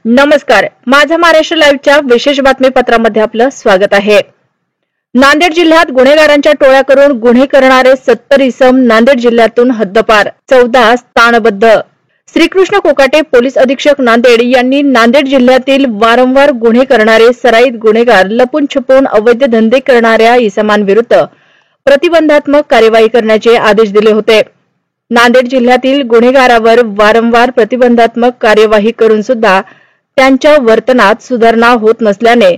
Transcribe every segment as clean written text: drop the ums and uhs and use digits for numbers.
नमस्कार, माझा महाराष्ट्र लाईव्हच्या विशेष बातमीपत्रामध्ये आपलं स्वागत आहे। नांदेड जिल्ह्यात गुन्हेगारांच्या टोळ्या करून गुन्हे करणारे 70 इसम नांदेड जिल्ह्यातून हद्दपार, 14 स्थानबद्ध। श्रीकृष्ण कोकाटे पोलीस अधीक्षक नांदेड यांनी नांदेड जिल्ह्यातील वारंवार गुन्हे करणारे सराईत गुन्हेगार, लपून छपून अवैध धंदे करणाऱ्या इसमांविरुद्ध प्रतिबंधात्मक कार्यवाही करण्याचे आदेश दिले होते। नांदेड जिल्ह्यातील गुन्हेगारावर वारंवार प्रतिबंधात्मक कार्यवाही करून सुद्धा त्यांच्या वर्तनात सुधारणा होत नसल्याने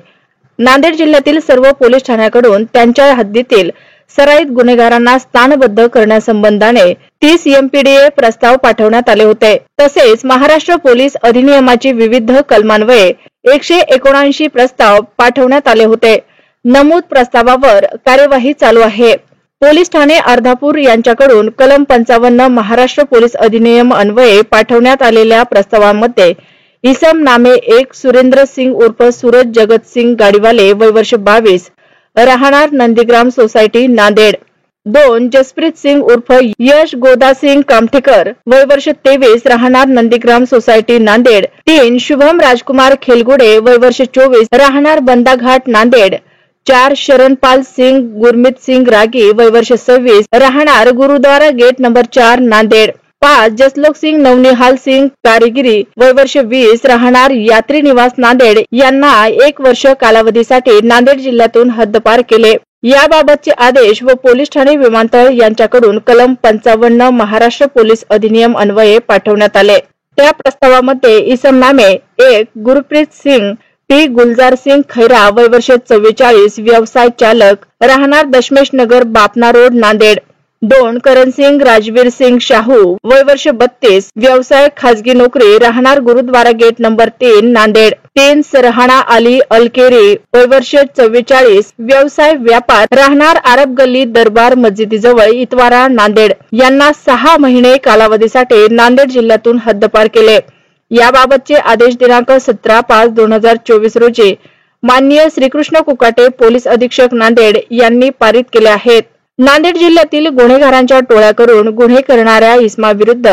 नांदेड जिल्ह्यातील सर्व पोलीस ठाण्याकडून त्यांच्या हद्दीतील सराईत गुन्हेगारांना स्थानबद्ध करण्यासंबंधाने 30 MPDA प्रस्ताव पाठवण्यात आले होते। तसेच महाराष्ट्र पोलीस अधिनियमाची विविध कलमान्वये 179 प्रस्ताव पाठवण्यात आले होते। नमूद प्रस्तावावर कार्यवाही चालू आहे। पोलीस ठाणे अर्धापूर यांच्याकडून कलम 55 महाराष्ट्र पोलीस अधिनियम अन्वये पाठवण्यात आलेल्या प्रस्तावामध्ये इसम नामे 1 सुरेंद्र सिंग उर्फ सूरज जगत सिंग गाडीवाले वय वर्ष 22 राहणार नंदीग्राम सोसायटी नांदेड, 2 जसप्रीत सिंग उर्फ यश गोदा सिंग कामठेकर वय वर्ष 23 राहणार नंदीग्राम सोसायटी नांदेड, 3 शुभम राजकुमार खेलगुडे वय वर्ष 24 राहणार बंदाघाट नांदेड, 4 शरणपाल सिंग गुरमीत सिंग रागी वय वर्ष 26 राहणार गुरुद्वारा गेट नंबर 4 नांदेड, 5 जसलोक सिंग नवनिहाल सिंग कारिगिरी वय वर्ष 20 राहणार यात्री निवास नांदेड यांना 1 वर्ष कालावधीसाठी नांदेड जिल्ह्यातून हद्दपार केले। याबाबतचे आदेश व पोलीस ठाणे विमानतळ यांच्याकडून कलम 55 महाराष्ट्र पोलीस अधिनियम अन्वये पाठवण्यात आले। त्या प्रस्तावामध्ये इसम नामे 1 गुरप्रीत सिंग पी गुलजार सिंग खैरा वय वर्ष 44 व्यवसाय चालक राहणार दशमेश नगर बापना रोड नांदेड, 2 करण सिंग राजवीर सिंग शाहू वय वर्ष 32 व्यवसाय खाजगी नोकरी राहणार गुरुद्वारा गेट नंबर 3 नांदेड, 3 सरहाना अली अलकेरी वय वर्ष 44 व्यवसाय व्यापार राहणार आरब गल्ली दरबार मस्जिदीजवळ इतवारा नांदेड यांना 6 महिने कालावधीसाठी नांदेड जिल्ह्यातून हद्दपार केले। याबाबतचे आदेश दिनांक 17/5/2024 रोजी माननीय श्रीकृष्ण कोकाटे पोलीस अधीक्षक नांदेड यांनी पारित केले आहेत। नांदेड जिल्ह्यातील गुन्हेगारांच्या टोळ्या करून गुन्हे करणाऱ्या इसमाविरुद्ध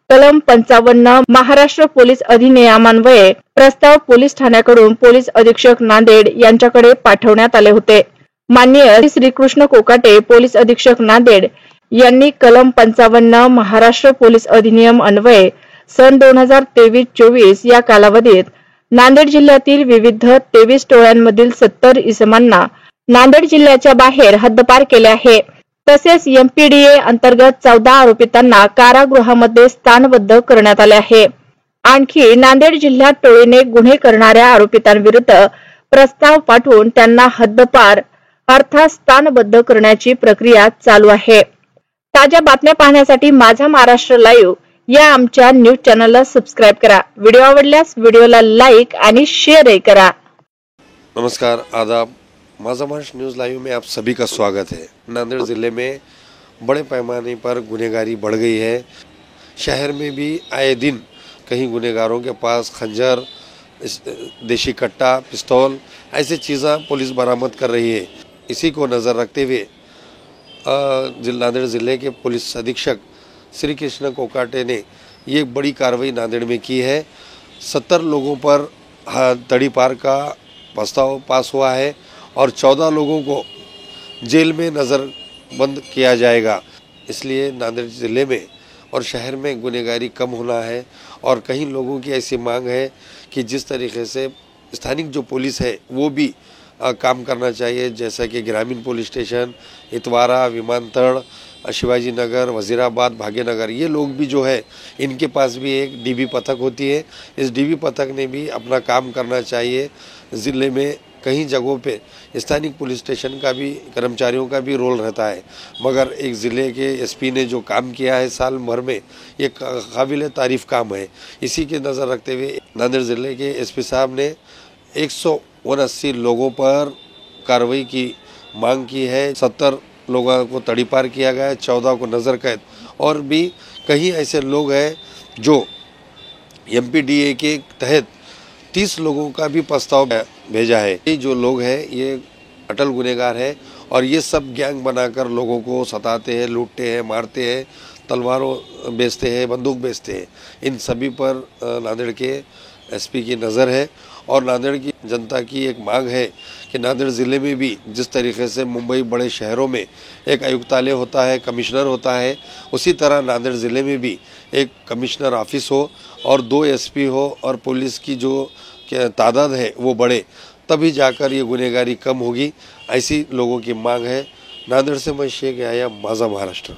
कलम 55 महाराष्ट्र पोलीस अधिनियमान्वये प्रस्ताव पोलीस ठाण्याकडून पोलीस अधीक्षक नांदेड यांच्याकडे पाठवण्यात आले होते। माननीय श्रीकृष्ण कोकाटे पोलीस अधीक्षक नांदेड यांनी कलम 55 महाराष्ट्र पोलीस अधिनियम अन्वये सन 2023-24 या कालावधीत नांदेड जिल्ह्यातील विविध 23 टोळ्यांमधील 70 इसमांना नांदेड जिल्ह्याच्या बाहेर हद्दपार केले आहे। तसेच MPDA अंतर्गत 14 आरोपितांना कारागृहामध्ये स्थानबद्ध करण्यात आले आहे। आणखी नांदेड जिल्ह्यात टोळीने गुन्हे करणाऱ्या आरोपितांविरुद्ध प्रस्ताव पाठवून त्यांना हद्दपार अर्थात स्थानबद्ध करण्याची प्रक्रिया चालू आहे। ताज्या बातम्या पाहण्यासाठी माझा महाराष्ट्र लाईव्ह या आमच्या न्यूज चॅनलला सबस्क्राइब करा। व्हिडिओ आवडल्यास व्हिडिओला लाईक आणि शेअरही करा। नमस्कार, आदाब। माझा महाराष्ट्र न्यूज़ लाइव में आप सभी का स्वागत है। नांदेड़ ज़िले में बड़े पैमाने पर गुनहगारी बढ़ गई है। शहर में भी आए दिन कहीं गुनहगारों के पास खंजर, देशी कट्टा, पिस्तौल ऐसी चीज़ें पुलिस बरामद कर रही है। इसी को नज़र रखते हुए नांदेड़ ज़िले के पुलिस अधीक्षक श्री कृष्ण कोकाटे ने ये बड़ी कार्रवाई नांदेड़ में की है। 70 लोगों पर तड़ीपार का प्रस्ताव पास हुआ है और 14 लोगों को जेल में नज़रबंद किया जाएगा। इसलिए नांदेड़ ज़िले में और शहर में गुनहगारी कम होना है और कई लोगों की ऐसी मांग है कि जिस तरीके से स्थानिक जो पुलिस है वो भी काम करना चाहिए, जैसा कि ग्रामीण पुलिस स्टेशन, इतवारा, विमानतल, शिवाजी नगर, वजीराबाद, भाग्यनगर, ये लोग भी जो है इनके पास भी एक DB पथक होती है। इस DB पथक ने भी अपना काम करना चाहिए। ज़िले में कई जगहों पे स्थानिक पुलिस स्टेशन का भी कर्मचारियों का भी रोल रहता है, मगर एक ज़िले के SP ने जो काम किया है साल भर में, ये काबिल तारीफ़ काम है। इसी के नज़र रखते हुए नांदेड़ ज़िले के SP साहब ने 179 लोगों पर कार्रवाई की मांग की है। 70 लोगों को तड़ीपार किया गया है, 14 को नज़र कैद, और भी कई ऐसे लोग हैं जो MPDA के तहत 30 लोगों का भी प्रस्ताव भेजा है। ये जो लोग हैं ये अटल गुनहगार है और ये सब गैंग बनाकर लोगों को सताते हैं, लूटते हैं, मारते हैं, तलवारों बेचते हैं, बंदूक बेचते हैं। इन सभी पर नांदेड़ के एसपी की नज़र है और नांदेड़ की जनता की एक मांग है कि नांदेड़ ज़िले में भी जिस तरीके से मुंबई बड़े शहरों में एक आयुक्तालय होता है, कमिश्नर होता है, उसी तरह नांदेड़ ज़िले में भी एक कमिश्नर ऑफिस हो और 2 एसपी हो और पुलिस की जो तादाद है वो बढ़े, तभी जाकर ये गुनहगारी कम होगी। ऐसी लोगों की मांग है। नांदेड़ से मैं शेख याया, माझा महाराष्ट्र।